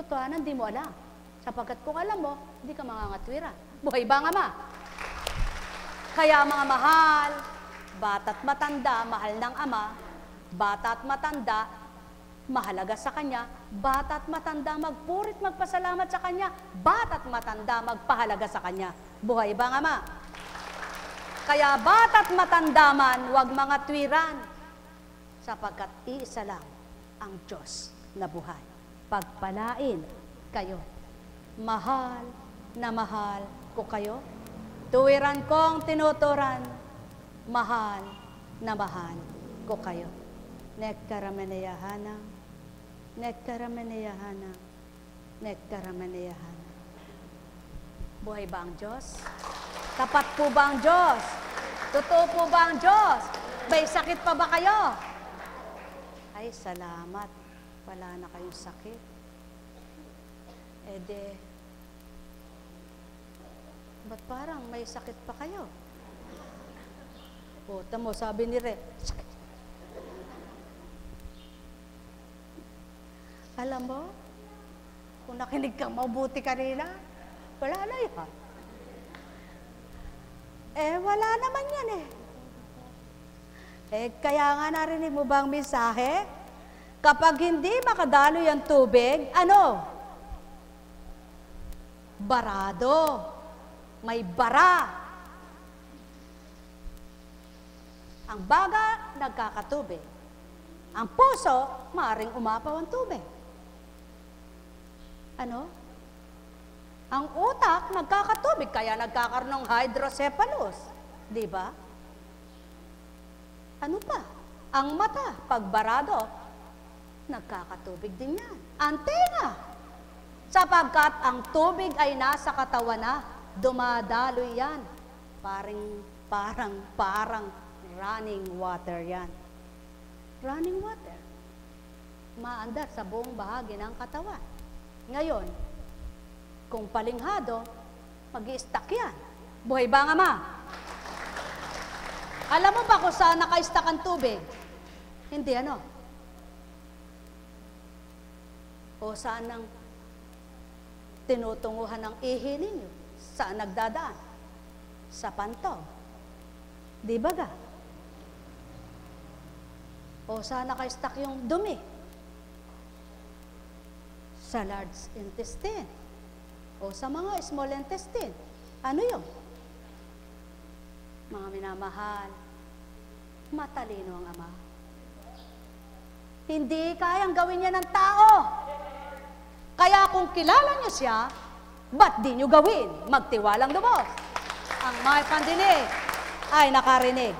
katotohanan, di mo alam. Sapagkat kung alam mo, hindi ka mangangatwira. Buhay ba ang Ama? Kaya mga mahal, bata't matanda, mahal ng Ama, bata't matanda, mahalaga sa Kanya, bata't matanda, magpurit, magpasalamat sa Kanya, bata't matanda, magpahalaga sa Kanya. Buhay ba ang Ama? Kaya bata't matanda man, huwag mga twiran, sapagkat iisa lang ang Diyos na buhay. Pagpalain kayo. Mahal na mahal ko kayo. Tuwiran kong tinuturan, mahal na mahal ko kayo. Nekkarameneyahanam, nekkarameneyahanam, nekkarameneyahanam. Buhay ba ang Diyos? Tapat po ba ang Diyos? Totoo po ba ang Diyos? May sakit pa ba kayo? Ay, salamat. Wala na kayong sakit. Ede, ba't parang may sakit pa kayo? O, tamo, sabi ni Re, sakit. Alam mo, kung nakinig kang mabuti kanina, wala na yan. Wala naman yan kaya nga narinig mo ba ang mensahe? Kapag hindi makadaloy ang tubig, ano? Barado. May bara. Ang baga, nagkakatubig. Ang puso, maaaring umapaw ang tubig. Ano? Ang utak, nagkakatubig, kaya nagkakaroon ng hydrocephalus. Di ba? Ano pa? Ang mata, pagbarado, nagkakatubig din yan. Ang tenga, sapagkat ang tubig ay nasa katawan na, dumadaloy yan. Parang running water yan. Running water. Maandar sa buong bahagi ng katawan. Ngayon, kung palinghado, mag-i-stack yan. Buhay ba ang Ama? Alam mo ba kung saan naka-stack ang tubig? Hindi ano? O saan ang tinutunguhan ng ihi ninyo? Saan nagdadaan? Sa pantaw. Di ba ga? O saan naka-stack yung dumi? Sa large intestine. O sa mga small intestine. Ano yun? Mga minamahal, matalino ang Ama. Hindi kayang gawin niya ng tao. Kaya kung kilala niyo siya, ba't di niyo gawin? Magtiwalang lubos. Ang may pandinig ay nakarinig.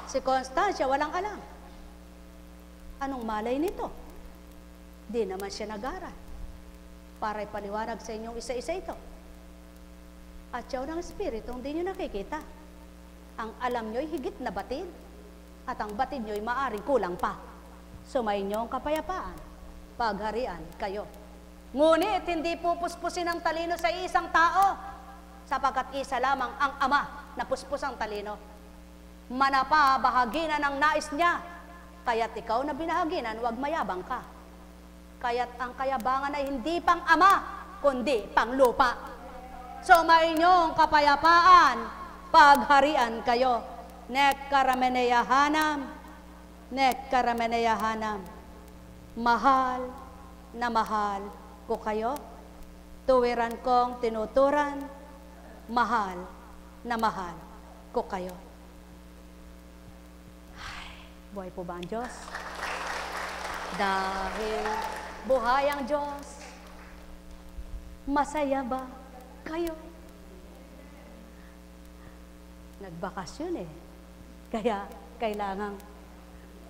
Si Constancia walang alam. Anong malay nito? Di naman siya nag-aral. Para ipaliwanag sa inyong isa-isa ito. At siya ng Espiritu, hindi nyo nakikita. Ang alam nyo'y higit na batid. At ang batid nyo'y maaring kulang pa. Sumayin nyo ang kapayapaan. Pagharian kayo. Ngunit hindi pupuspusin ang talino sa isang tao. Sapagkat isa lamang ang Ama na puspus ang talino. Manapa, bahaginan ang nais niya. Kaya't ikaw na binahaginan, huwag mayabang ka. Kaya't ang kayabangan ay hindi pang Ama, kundi pang lupa. Sumayin nyo ang kapayapaan, pagharian kayo. Nekkarameneyahanam, nekkarameneyahanam. Mahal na mahal ko kayo. Tuwiran kong tinuturan, mahal na mahal ko kayo. Ay, buhay po ba ang Diyos? Dahil buhay ang Diyos, masaya ba kayo? Nagbakasyon kaya kailangang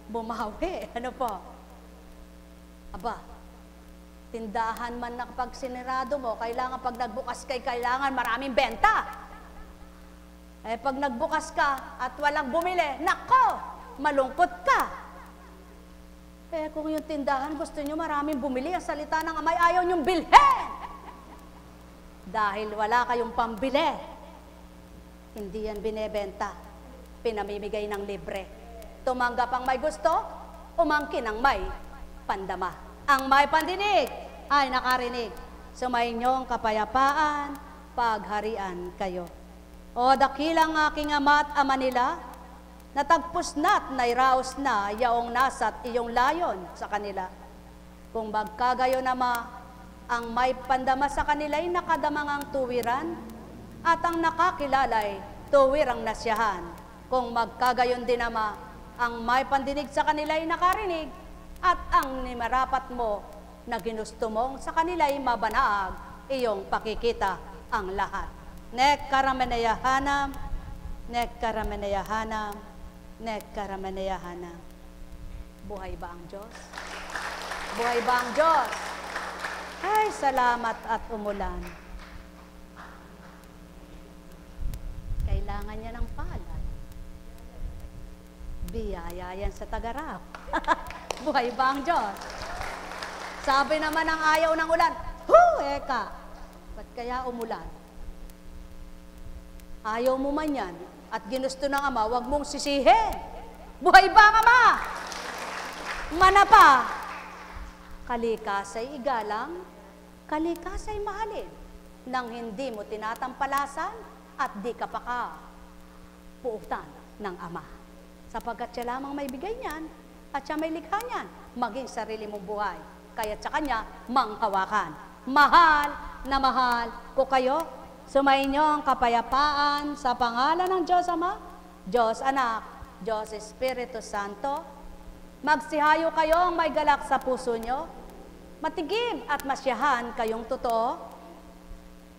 bumawi. Ano po? Aba, tindahan man na kapag sinirado mo, kailangan pag nagbukas kailangan maraming benta. Pag nagbukas ka at walang bumili, nako, malungkot ka. Kung yung tindahan gusto nyo maraming bumili, ang salita ng Amay ayaw nyong bilhin. Dahil wala kayong pambili. Hindi yan binebenta. Pinamimigay ng libre. Tumanggap ang may gusto, umangkin ang may pandama. Ang may pandinig, ay nakarinig. Sumainyong kapayapaan, pagharian kayo. O dakilang aking ama at ama nila, natagpos na't nairaos na yaong nasa't iyong layon sa kanila. Kung magkagayo nama, ang may pandama sa kanila'y nakadamang ang tuwiran, at ang nakakilalay tuwirang nasyahan. Kung magkagayon din nama, ang may pandinig sa kanila'y nakarinig, at ang nimarapat mo na ginusto mong sa kanila'y mabanaag, iyong pakikita ang lahat. Nek karameneyahanam, nek karameneyahanam, nek karameneyahanam. Buhay ba ang Diyos? Buhay ba ang Diyos? Ay, salamat at umulan. Kailangan niya ng palad. Biyaya yan sa tagarap. Buhay ba ang Diyos? Sabi naman ng ayaw ng ulan, eka, ba't kaya umulan? Ayaw mo man yan, at ginusto ng Ama, huwag mong sisihin. Buhay ba ang Ama? Manapa, kalikasay igalang, kalikasay mahalin, nang hindi mo tinatampalasan at di ka puutan ng Ama. Sapagkat siya lamang may bigay niyan at siya may likha niyan, maging sarili mong buhay. Kaya sa Kanya, manghawakan. Mahal na mahal ko kayo. Sumainyo ang kapayapaan sa pangalan ng Diyos Ama, Diyos Anak, Diyos Espiritu Santo. Magsihayo kayo ang may galak sa puso nyo. Matigib at masyahan kayong totoo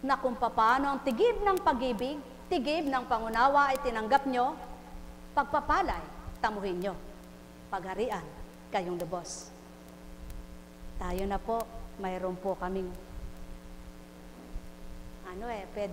na kung paano ang tigib ng pag-ibig, tigib ng pangunawa ay tinanggap nyo, pagpapalay, tamuhin nyo. Pagharian kayong lubos. Tayo na po, mayroon po kaming pwede